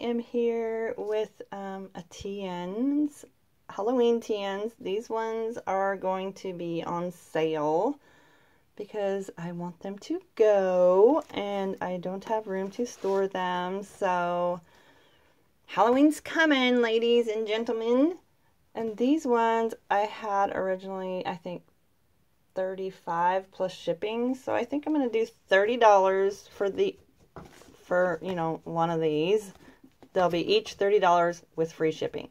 am here with a TNs, Halloween TNs. These ones are going to be on sale because I want them to go and I don't have room to store them. So Halloween's coming, ladies and gentlemen. And these ones I had originally, I think, $35 plus shipping. So I think I'm going to do $30 for you know, one of these. They'll be each $30 with free shipping.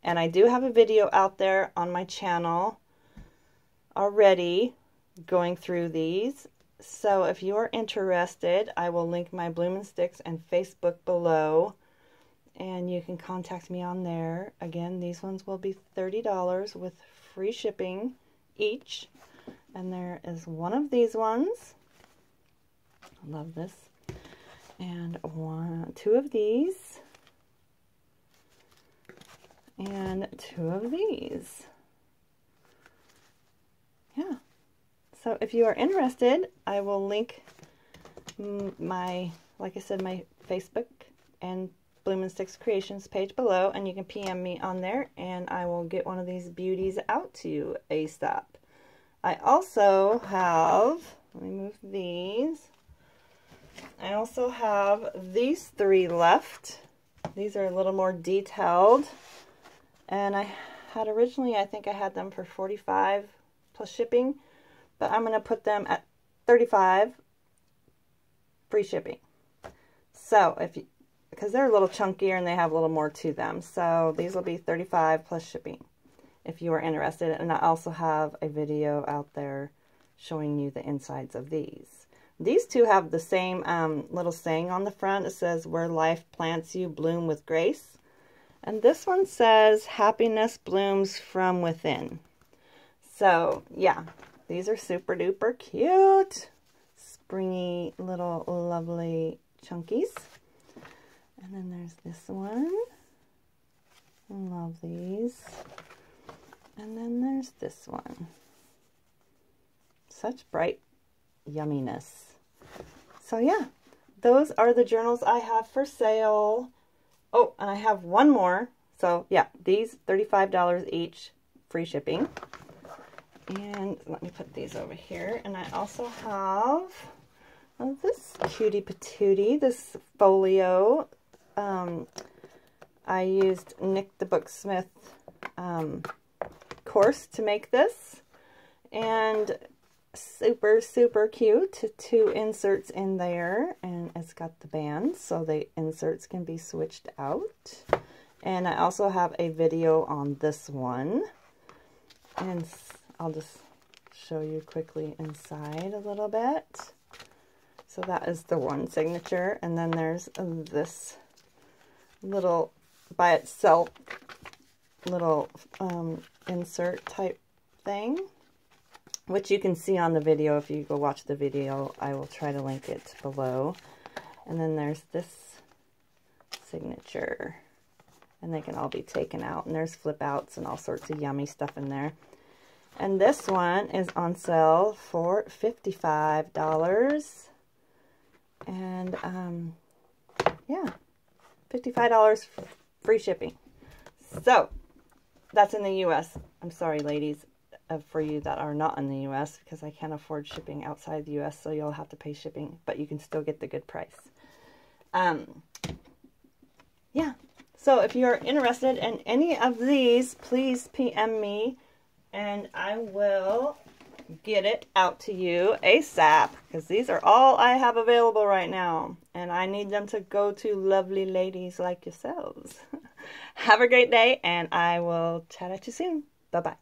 And I do have a video out there on my channel already going through these. So if you're interested, I will link my Bloom and Sticks and Facebook below. And you can contact me on there. Again, these ones will be $30 with free shipping each. And there is one of these ones. I love this. And two of these. And two of these. Yeah. So if you are interested, I will link my, like I said, my Facebook and Bloom and Sticks Creations page below, and you can PM me on there, and I will get one of these beauties out to you ASAP. I also have, let me move these. I also have these three left. These are a little more detailed, and I had originally, I think I had them for $45 plus shipping, but I'm going to put them at $35 free shipping. So if you, because they're a little chunkier and they have a little more to them. So these will be $35 plus shipping if you are interested. And I also have a video out there showing you the insides of these. These two have the same little saying on the front. It says, "Where life plants you, bloom with grace." And this one says, "Happiness blooms from within." So yeah, these are super duper cute. Springy little lovely chunkies. And then there's this one. I love these. And then there's this one. Such bright yumminess. So yeah, those are the journals I have for sale. Oh, and I have one more. So yeah, these $35 each, free shipping. And let me put these over here. And I also have this cutie patootie, this folio. I used Nick the Booksmith course to make this, and super super cute. Two inserts in there, and it's got the bands so the inserts can be switched out. And I also have a video on this one, and I'll just show you quickly inside a little bit. So that is the one signature, and then there's this little by itself little insert type thing, which you can see on the video. If you go watch the video, I will try to link it below. And then there's this signature, and they can all be taken out, and there's flip outs and all sorts of yummy stuff in there. And this one is on sale for $55. And yeah, $55 free shipping. So that's in the US. I'm sorry, ladies, for you that are not in the US, because I can't afford shipping outside the US, so you'll have to pay shipping, but you can still get the good price. Yeah, so if you're interested in any of these, please PM me, and I will get it out to you ASAP, because these are all I have available right now, and I need them to go to lovely ladies like yourselves. Have a great day, and I will chat at you soon. Bye-bye.